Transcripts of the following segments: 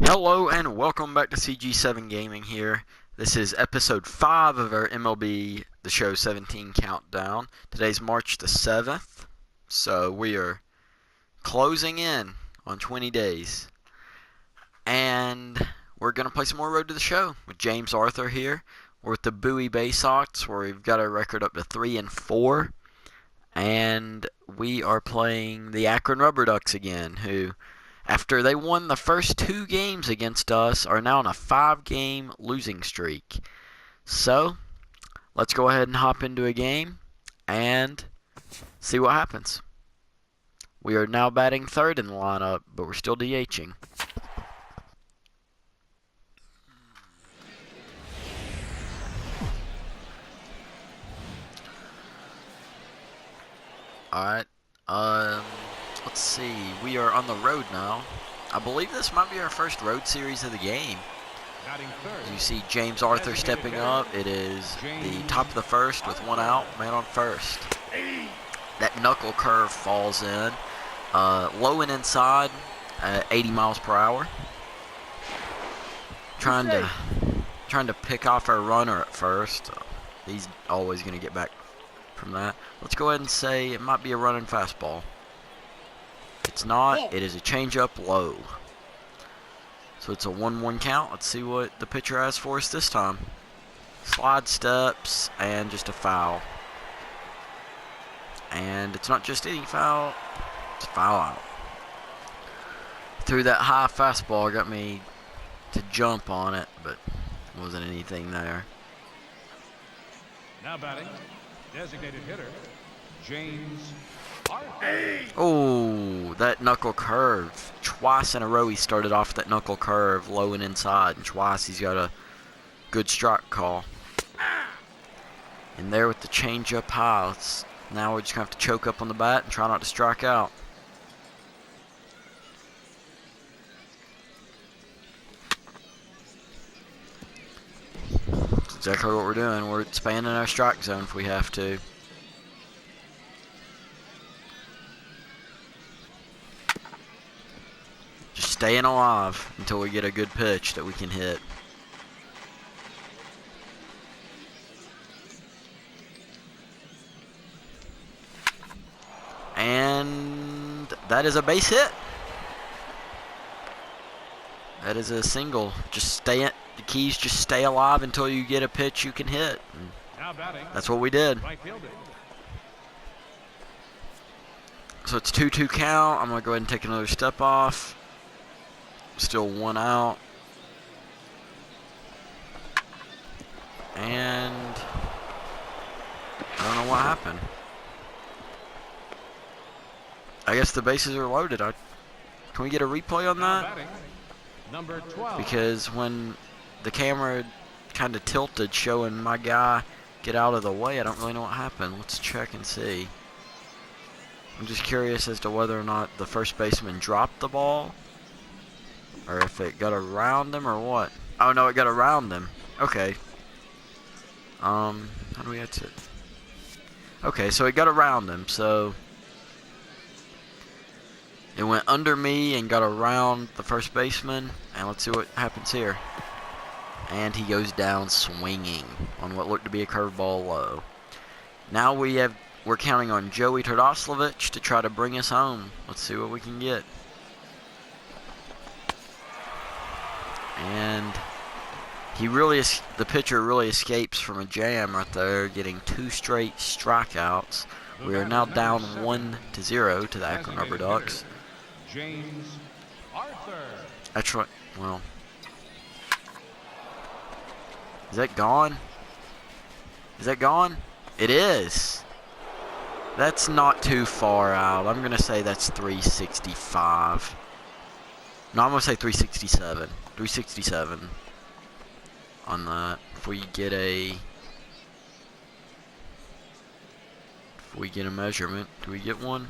Hello and welcome back to CG7 Gaming here. This is episode 5 of our MLB The Show 17 countdown. Today's March the 7th, so we are closing in on 20 days. And we're going to play some more Road to the Show with James Arthur here. We're with the Bowie Bay Sox, where we've got our record up to 3-4. And we are playing the Akron Rubber Ducks again, who, after they won the first 2 games against us, are now on a 5-game losing streak. So, let's go ahead and hop into a game and see what happens. We are now batting third in the lineup, but we're still DHing. Alright, let's see. We are on the road now. I believe this might be our first road series of the game. As you see James Arthur stepping up. It is the top of the first with 1 out, man on first. That knuckle curve falls in. Low and inside, 80 miles per hour. Trying to pick off our runner at first. He's always going to get back from that. Let's go ahead and say it might be a running fastball. It's not. It is a changeup low. So it's a 1-1 count. Let's see what the pitcher has for us this time. Slide steps and just a foul. And it's not just any foul. It's a foul out. Threw that high fastball, got me to jump on it, but wasn't anything there. Now batting, designated hitter, James Arthur. Oh, that knuckle curve. Twice in a row he started off that knuckle curve, low and inside, and twice he's got a good strike call. And there with the changeup high, now we're just going to have to choke up on the bat and try not to strike out. That's exactly what we're doing. We're expanding our strike zone if we have to. Just staying alive until we get a good pitch that we can hit. And that is a base hit. That is a single. The keys just stay alive until you get a pitch you can hit. Now batting, that's what we did. right fielder. So it's 2-2 count. I'm going to go ahead and take another step off. Still 1 out. And I don't know what happened. I guess the bases are loaded. Can we get a replay on Now that? batting, number 12. Because when the camera kind of tilted showing my guy get out of the way, I don't really know what happened. Let's check and see. I'm just curious as to whether or not the first baseman dropped the ball, or if it got around him or what. Oh no, it got around him. Okay. How do we exit? Okay, so it got around him, so it went under me and got around the first baseman, and let's see what happens here. And he goes down swinging on what looked to be a curveball low. Now we're counting on Joey Tardoslavich to try to bring us home. Let's see what we can get. And the pitcher really escapes from a jam right there, getting 2 straight strikeouts. We are now down 1-0 to the Akron Rubber Ducks. James Arthur. That's right. Well, is that gone? Is that gone? It is. That's not too far out. I'm going to say that's 365. No, I'm going to say 367. 367 on that. If we get a measurement, do we get one?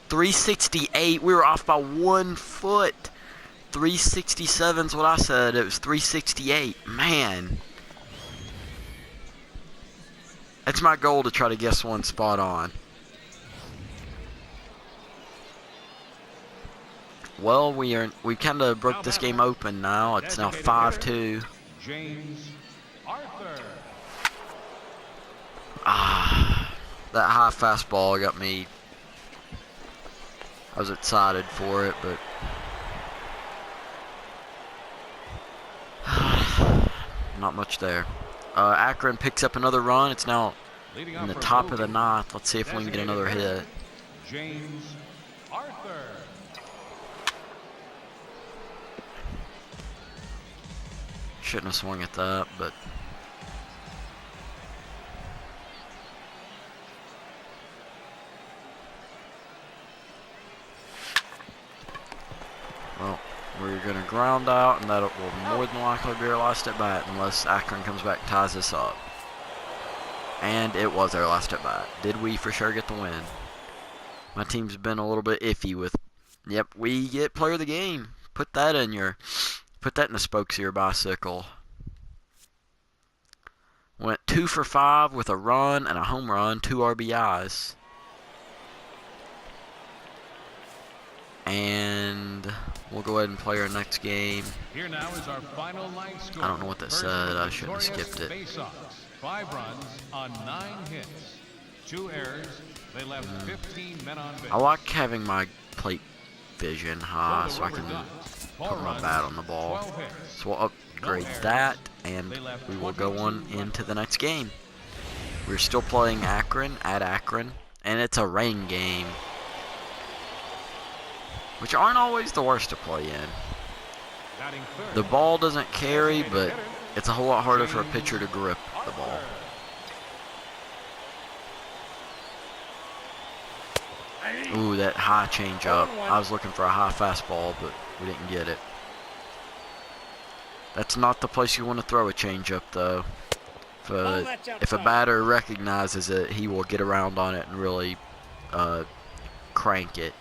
368. We were off by 1 foot. 367 is what I said. It was 368. Man. That's my goal, to try to guess one spot on. Well, we kind of broke this game open now. It's now 5-2. James Arthur. That high fastball got me. I was excited for it, but not much there. Akron picks up another run. It's now in the top of the ninth. Let's see if we can get another hit. James Arthur. Shouldn't have swung at that, but well, we're going to ground out, and that will more than likely be our last at bat unless Akron comes back and ties us up. And it was our last at bat. Did we for sure get the win? My team's been a little bit iffy with. Yep, we get player of the game. Put that in the spokes of your bicycle. Went 2 for 5 with a run and a home run, 2 RBIs. And we'll go ahead and play our next game. Here now is our final line score. I don't know what that said. I shouldn't have skipped it. Face-offs, 5 runs on 9 hits, 2 errors. They left 15 men on base. I like having my plate vision high so I can put my bat on the ball. So we'll upgrade that, and we will go on into the next game. We're still playing Akron at Akron, and it's a rain game, which aren't always the worst to play in. The ball doesn't carry, but it's a whole lot harder for a pitcher to grip the ball. Ooh, that high changeup. I was looking for a high fastball, but we didn't get it. That's not the place you want to throw a changeup, though. If a batter recognizes it, he will get around on it and really crank it.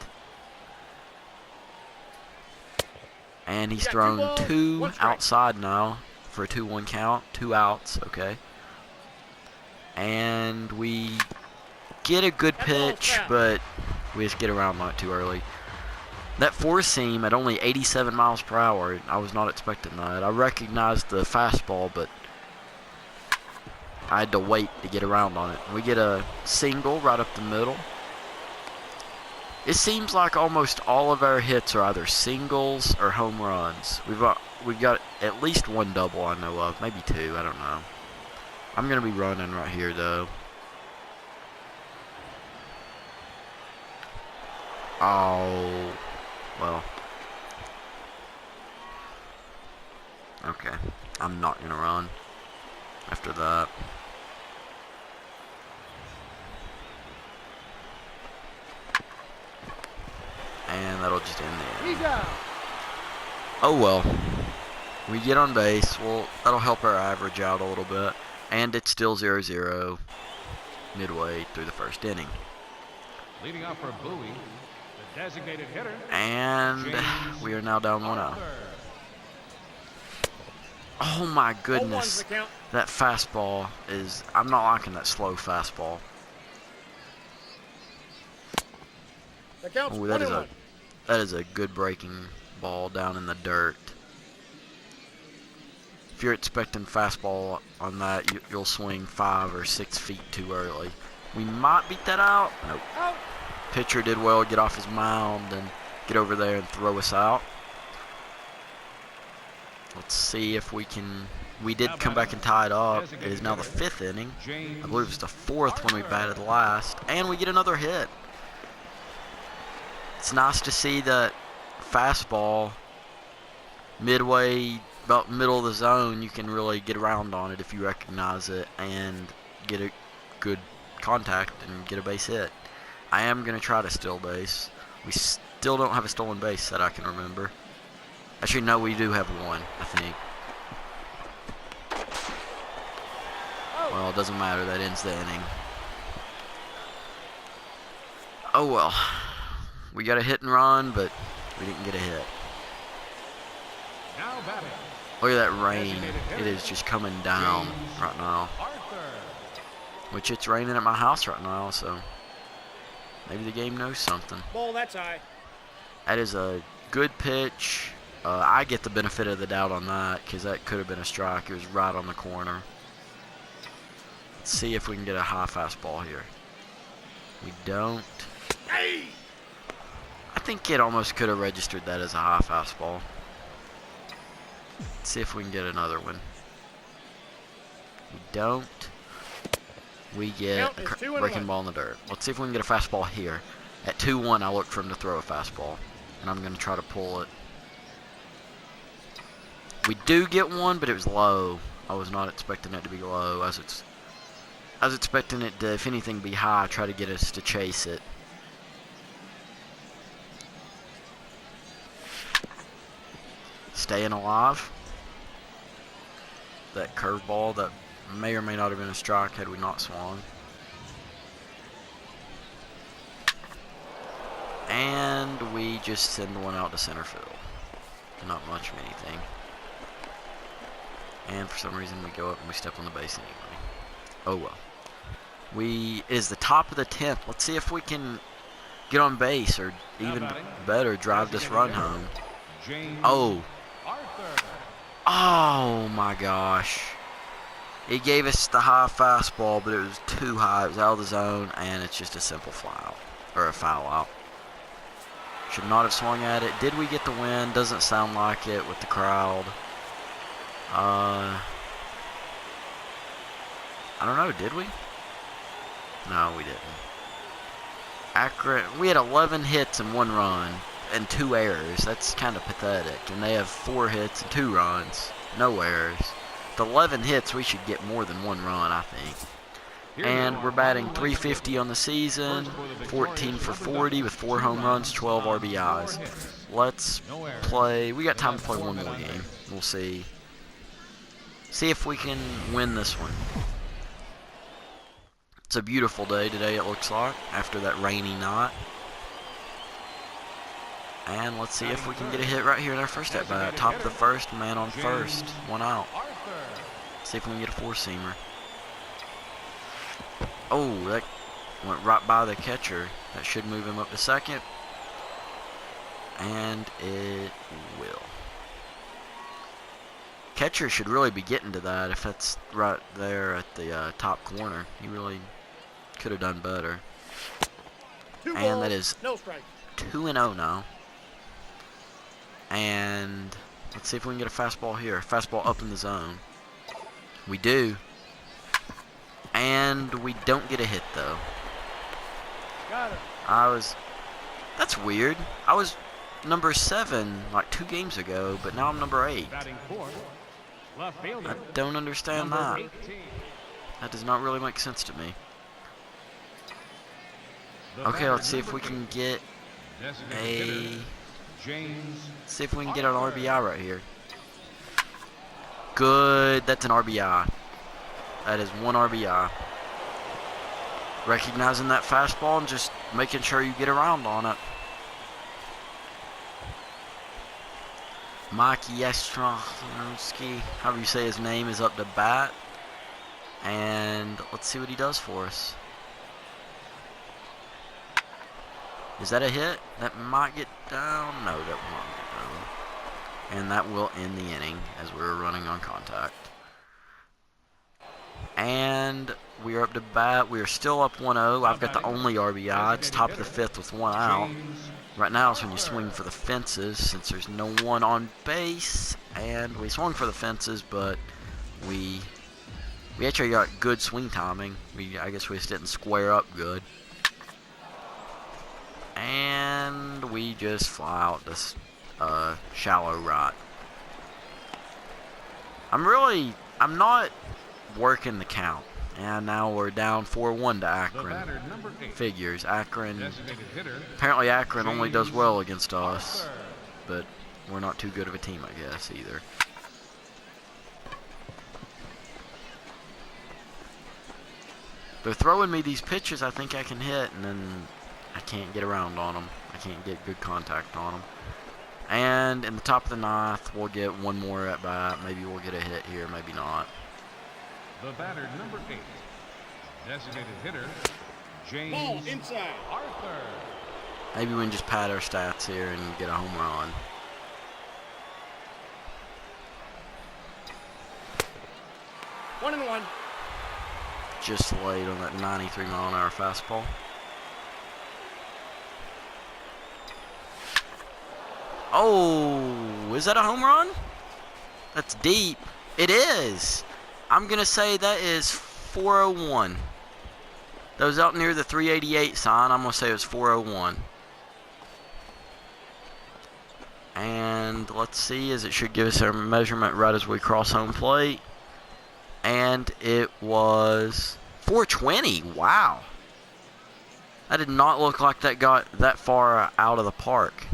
And he's thrown 2 outside now for a 2-1 count. 2 outs, okay. And we get a good pitch, but we just get around on it too early. That 4-seam at only 87 miles per hour, I was not expecting that. I recognized the fastball, but I had to wait to get around on it. We get a single right up the middle. It seems like almost all of our hits are either singles or home runs. We've got at least 1 double I know of, maybe 2, I don't know. I'm gonna be running right here though. Oh, well. Okay, I'm not gonna run after that. And that'll just end the inning. Oh well. We get on base. Well, that'll help our average out a little bit. And it's still 0-0 midway through the first inning. Leading off for Bowie, the designated hitter. And we are now down 1-0. Oh my goodness. That fastball is... I'm not liking that slow fastball. Oh, that is a good breaking ball down in the dirt. If you're expecting fastball on that, you'll swing 5 or 6 feet too early. We might beat that out. Nope. Pitcher did well, get off his mound and get over there and throw us out. Let's see if we can. We did come back and tie it up. It is now the 5th inning. I believe it was the 4th when we batted last, and we get another hit. It's nice to see that fastball midway, about middle of the zone. You can really get around on it if you recognize it and get a good contact and get a base hit. I am going to try to steal base. We still don't have a stolen base that I can remember. Actually, no, we do have one, I think. Well, it doesn't matter. That ends the inning. Oh, well. We got a hit and run, but we didn't get a hit. Now batting. Look at that rain. It is just coming down right now. Which it's raining at my house right now, so maybe the game knows something. Ball, that's high. That is a Good pitch. I get the benefit of the doubt on that because that could have been a strike. It was right on the corner. Let's see if we can get a high fastball here. We don't. I think it almost could have registered that as a high fastball. Let's see if we can get another one. We don't. We get a breaking ball in the dirt. Let's see if we can get a fastball here. At 2-1, I look for him to throw a fastball. And I'm going to try to pull it. We do get one, but it was low. I was not expecting it to be low. I was expecting it to, if anything, be high. Try to get us to chase it. Staying alive. That curveball that may or may not have been a strike had we not swung. And we just send one out to center field. Not much of anything. And for some reason we go up and we step on the base anyway. Oh well. It is the top of the 10th. Let's see if we can get on base or even better drive this run home. Oh. Oh my gosh. He gave us the high fastball, but it was too high. It was out of the zone, and it's just a simple fly out. Or a foul out. Should not have swung at it. Did we get the win? Doesn't sound like it with the crowd. I don't know. Did we? No, we didn't. Akron, we had 11 hits and 1 run and 2 errors. That's kind of pathetic. And they have 4 hits and 2 runs. No errors. The 11 hits, we should get more than 1 run, I think. And we're batting .350 on the season, 14 for 40 with 4 home runs, 12 RBIs. Let's play. We got time to play one more game. We'll see. See if we can win this one. It's a beautiful day today, it looks like, after that rainy night. And let's see if we can get a hit right here in our first at bat. Top of the first, man on first, 1 out. See if we can get a 4-seamer. Oh, that went right by the catcher. That should move him up to second. And it will. Catcher should really be getting to that if that's right there at the top corner. He really could have done better. And that is 2-0 now. And let's see if we can get a fastball here. Fastball up in the zone. We do. And we don't get a hit, though. Got it. That's weird. I was number 7 like 2 games ago, but now I'm number 8. I don't understand that. That does not really make sense to me. Okay, let's see if we can get see if we can get an RBI right here. Good. That's an RBI. That is 1 RBI. Recognizing that fastball and just making sure you get around on it. Mike Yastrzemski, however you say his name, is up to bat. And let's see what he does for us. Is that a hit? That might get down. No, that won't get down. And that will end the inning as we're running on contact. And we are up to bat. We are still up 1-0. I've got the only RBI. It's top of the 5th with 1 out. Right now is when you swing for the fences since there's no one on base. And we swung for the fences, but we actually got good swing timing. I guess we just didn't square up good. And we just fly out this shallow right. I'm not working the count. And now we're down 4-1 to Akron. Figures. Apparently Akron only does well against us. But we're not too good of a team, I guess, either. They're throwing me these pitches I think I can hit, and then I can't get around on them. I can't get good contact on them. And in the top of the 9th, we'll get one more at bat. Maybe we'll get a hit here, maybe not. The batter, number 8, designated hitter, James Ball inside. Arthur. Maybe we can just pad our stats here and get a home run. One and one. Just late on that 93-mile-an-hour fastball. Oh, is that a home run? That's deep. It is. I'm going to say that is 401. That was out near the 388 sign. I'm going to say it was 401. And let's see, as it should give us our measurement right as we cross home plate. And it was 420. Wow. That did not look like that got that far out of the park.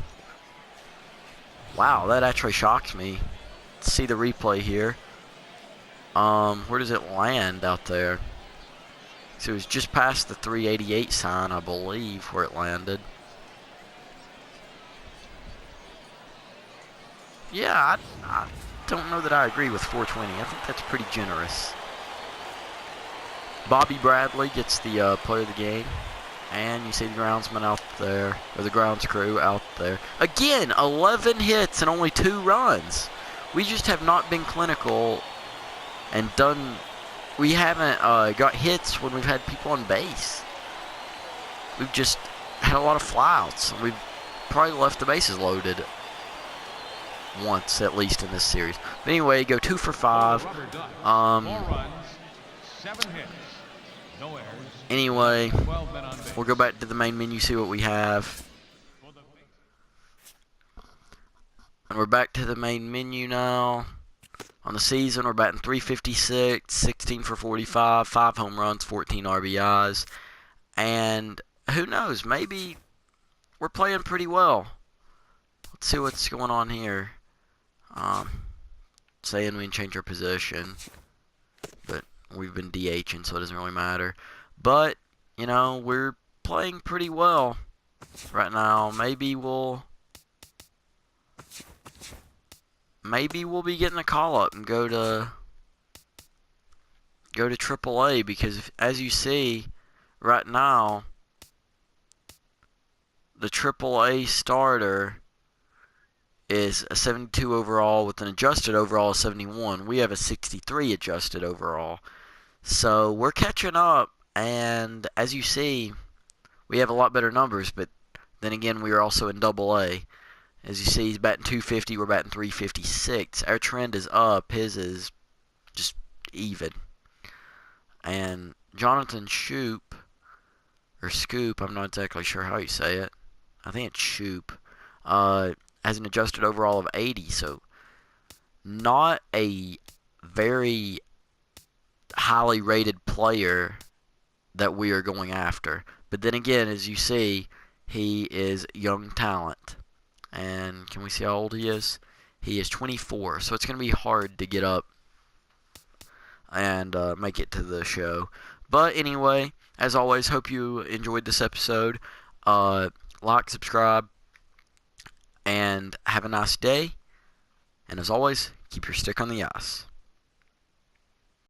Wow, that actually shocks me. Let's see the replay here. Where does it land out there? So it was just past the 388 sign, I believe, where it landed. Yeah, I don't know that I agree with 420. I think that's pretty generous. Bobby Bradley gets the player of the game. And you see the groundsman out there, or the grounds crew out there. Again, 11 hits and only 2 runs. We just have not been clinical and done. We haven't got hits when we've had people on base. We've just had a lot of flyouts. We've probably left the bases loaded once, at least in this series. But anyway, go 2 for 5. 4 runs, 7 hits, no errors. Anyway, 12 men on base. we'll go back to the main menu, see what we have. And we're back to the main menu now. On the season, we're batting .356, 16 for 45, 5 home runs, 14 RBIs. And who knows, maybe we're playing pretty well. Let's see what's going on here. Saying we can change our position, but we've been DHing, so it doesn't really matter. But, you know, we're playing pretty well right now. Maybe we'll be getting a call up and go to AAA, because as you see right now, the AAA starter is a 72 overall with an adjusted overall of 71. We have a 63 adjusted overall. So we're catching up, and as you see, we have a lot better numbers, but then again, we are also in AA. As you see, he's batting .250, we're batting .356. Our trend is up, his is just even. And Jonathan Shoop, or Scoop, I'm not exactly sure how you say it. I think it's Shoop. Has an adjusted overall of 80, so not a very highly rated player that we are going after. But then again, as you see, he is young talent. And can we see how old he is? He is 24, so it's going to be hard to get up and make it to the show. But anyway, as always, hope you enjoyed this episode. Like, subscribe, and have a nice day. And as always, keep your stick on the ice.